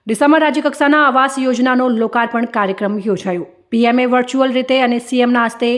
December રાજ્યકક્ષાના આવાસ યોજનાનો લોકાર્પણ કાર્યક્રમ યોજાયો। પીએમએ વર્ચ્યુઅલ રીતે અને સીએમના હસ્તે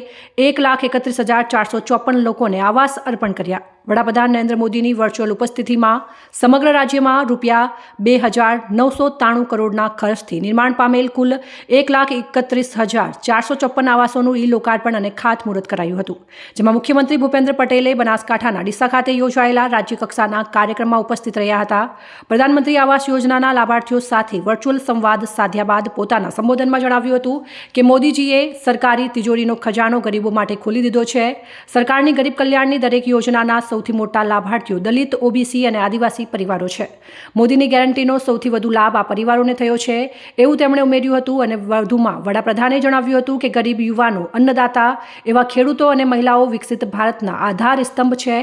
1,31,454 લોકોને આવાસ અર્પણ કર્યા। વડાપ્રધાન નરેન્દ્ર મોદીની વર્ચ્યુઅલ ઉપસ્થિતિમાં સમગ્ર રાજ્યમાં ₹2,993 કરોડના ખર્ચથી નિર્માણ પામેલ કુલ 1,31,454 આવાસોનું લોકાર્પણ અને ખાતમુહૂર્ત કરાયું હતું, જેમાં મુખ્યમંત્રી ભૂપેન્દ્ર પટેલે બનાસકાંઠાના ડીસા ખાતે યોજાયેલા રાજ્યકક્ષાના કાર્યક્રમમાં ઉપસ્થિત રહ્યા હતા। પ્રધાનમંત્રી આવાસ યોજનાના લાભાર્થીઓ સાથે વર્ચ્યુઅલ સંવાદ સાધ્યા બાદ પોતાના સંબોધનમાં જણાવ્યું હતું કે મોદીજીએ સરકારી તિજોરીનો ખજાનો ગરીબો માટે ખોલી દીધો છે। સરકારની ગરીબ કલ્યાણની દરેક યોજનાના સૌથી મોટા લાભાર્થીઓ દલિત, ઓબીસી અને આદિવાસી પરિવારો છે। મોદીની ગેરંટીનો સૌથી વધુ લાભ આ પરિવારોને થયો છે એવું તેમણે ઉમેર્યું હતું અને વધુમાં વડાપ્રધાને જણાવ્યું હતું કે ગરીબ યુવાનો, અન્નદાતા એવા ખેડૂતો અને મહિલાઓ વિકસિત ભારતના આધાર સ્તંભ છે,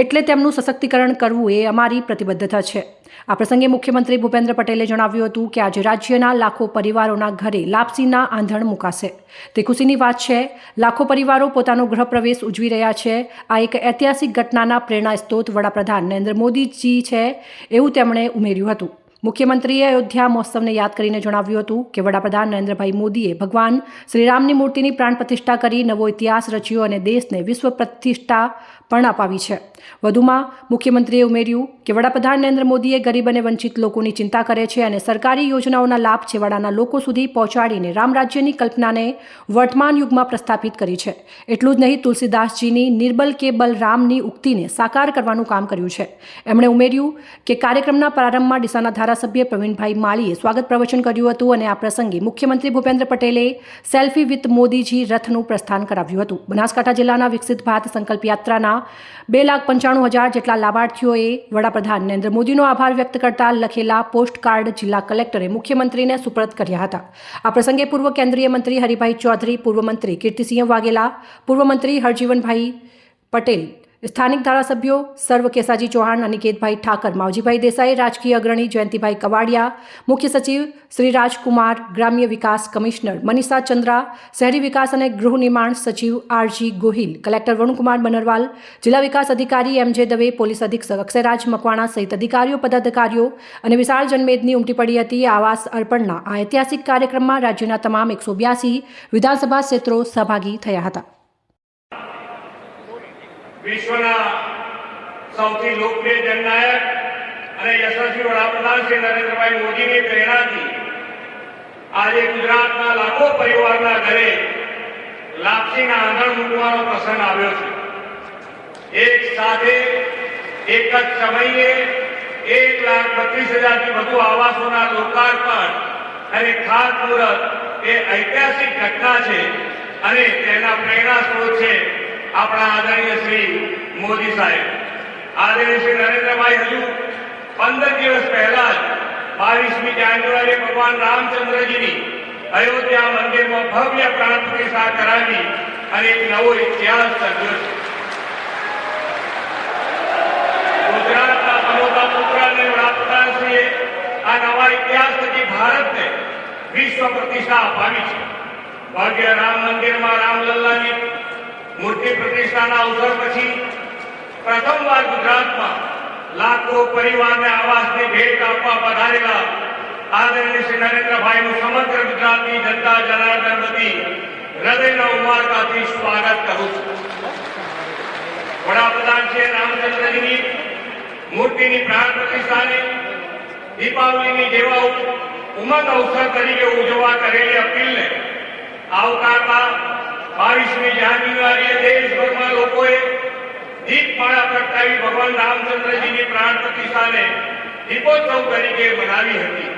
એટલે તેમનું સશક્તિકરણ કરવું એ અમારી પ્રતિબદ્ધતા છે। આ પ્રસંગે મુખ્યમંત્રી ભૂપેન્દ્ર પટેલે જણાવ્યું હતું કે આજે રાજ્યના લાખો પરિવારોના ઘરે લાપસીના આંધણ મુકાશે। તે ખુશીની વાત છે। લાખો પરિવારો પોતાનો ગૃહપ્રવેશ ઉજવી રહ્યા છે। આ એક ઐતિહાસિક ઘટનાના પ્રેરણા સ્ત્રોત વડાપ્રધાન નરેન્દ્ર મોદીજી છે એવું તેમણે ઉમેર્યું હતું। મુખ્યમંત્રીએ અયોધ્યા મહોત્સવને યાદ કરીને જણાવ્યું હતું કે વડાપ્રધાન નરેન્દ્રભાઈ મોદીએ ભગવાન શ્રીરામની મૂર્તિની પ્રાણ પ્રતિષ્ઠા કરી નવો ઇતિહાસ રચ્યો અને દેશને વિશ્વ પ્રતિષ્ઠા પણ અપાવી છે। વધુમાં મુખ્યમંત્રીએ ઉમેર્યું કે વડાપ્રધાન નરેન્દ્ર મોદીએ ગરીબ અને વંચિત લોકોની ચિંતા કરે છે અને સરકારી યોજનાઓના લાભ છેવાડાના લોકો સુધી પહોંચાડીને રામ રાજ્યની કલ્પનાને વર્તમાન યુગમાં પ્રસ્થાપિત કરી છે। એટલું જ નહીં, તુલસીદાસજીની નિર્બલ કે બલરામની ઉક્તિને સાકાર કરવાનું કામ કર્યું છે। એમણે ઉમેર્યું કે કાર્યક્રમના પ્રારંભમાં ડીસાના ધારાસભ્ય પ્રવીણભાઈ માળીએ સ્વાગત પ્રવચન કર્યું હતું અને આ પ્રસંગે મુખ્યમંત્રી ભૂપેન્દ્ર પટેલે સેલ્ફી વિથ મોદીજી રથનું પ્રસ્થાન કરાવ્યું હતું। બનાસકાંઠા જિલ્લાના વિકસિત ભારત સંકલ્પ યાત્રાના 2,95,000 જેટલા લાભાર્થીઓએ વડાપ્રધાન નરેન્દ્ર મોદીનો આભાર વ્યક્ત કરતા લખેલા પોસ્ટકાર્ડ જિલ્લા કલેક્ટરે મુખ્યમંત્રીને સુપરત કર્યા હતા। આ પ્રસંગે પૂર્વ કેન્દ્રીય મંત્રી હરિભાઈ ચૌધરી, પૂર્વ મંત્રી કીર્તિસિંહ વાઘેલા, પૂર્વ મંત્રી હરજીવનભાઈ પટેલ, સ્થાનિક ધારાસભ્યો સર્વ કેસાજી ચૌહાણ, અનિકેતભાઈ ઠાકર, માવજીભાઈ દેસાઈ, રાજકીય અગ્રણી જયંતિભાઈ કવાડિયા, મુખ્ય સચિવ શ્રી રાજકુમાર, ગ્રામ્ય વિકાસ કમિશનર મનીષા ચંદ્રા, શહેરી વિકાસ અને ગૃહ નિર્માણ સચિવ આરજી ગોહિલ, કલેક્ટર વરુણકુમાર બનરવાલ, જિલ્લા વિકાસ અધિકારી એમજે દવે, પોલીસ અધિક્ષક અક્ષયરાજ મકવાણા સહિત અધિકારીઓ, પદાધિકારીઓ અને વિશાળ જનમેદની ઉમટી પડી હતી। આવાસ અર્પણના આ ઐતિહાસિક કાર્યક્રમમાં રાજ્યના તમામ 182 વિધાનસભા ક્ષેત્રો સહભાગી થયા હતા। વિશ્વના સૌથી લોકપ્રિય જનનાયક અને યશસ્વી વડાપ્રધાન શ્રી નરેન્દ્રભાઈ મોદીની પ્રેરણાથી આજે ગુજરાતના લાખો પરિવારના ઘરે લાપસીના આંધણ મૂકવાનો પ્રસંગ આવ્યો છે। એક સાથે એક જ સમયે 1,32,000 થી વધુ આવાસોના લોકાર્પણ અને ખાતમુહૂર્ત એ ઐતિહાસિક ઘટના છે અને તેના પ્રેરણા સ્ત્રોત છે આપણા આદરણીય શ્રી મોદી સાહેબ। આદરણીય શ્રી નરેન્દ્રભાઈ હજુ 15 દિવસ પહેલા જ 22મી જાન્યુઆરીએ ભગવાન રામચંદ્રજીની અયોધ્યા મંદિરમાં ભવ્ય પ્રાણ પ્રતિષ્ઠા કરાવી અને એક નવો ઇતિહાસ સર્જ્યો છે। ગુજરાતના અનોખા પુત્ર અને વડાપ્રધાનશ્રીએ આ નવા ઇતિહાસ થકી ભારતને વિશ્વ પ્રતિષ્ઠા અપાવી છે। ભવ્ય રામ મંદિરમાં રામલલ્લાની મૂર્તિ પ્રતિષ્ઠાના અવસર પછી પ્રથમવાર ગુજરાતમાં લાખો પરિવારને આવાસની ભેટ આપવા પધારેલા આદરણીય શ્રી નરેન્દ્રભાઈનું સમગ્ર ગુજરાતની જનતા જનાર્દન વતી હૃદયના ઉમળકાથી સ્વાગત કરું છું। વડાપ્રધાન શ્રી રામચંદ્રજીની મૂર્તિની પ્રાણ પ્રતિષ્ઠાને દીપાવલીની જેવા ઉમંગ અવસર તરીકે ઉજવવા કરેલી અપીલને આવકારતા 22મી જાન્યુઆરીએ દેશભરમાં લોકોએ દીપમાળા પ્રગટાવી ભગવાન રામચંદ્રજીની પ્રાણ પ્રતિષ્ઠાને દીપોત્સવ તરીકે મનાવી હતી।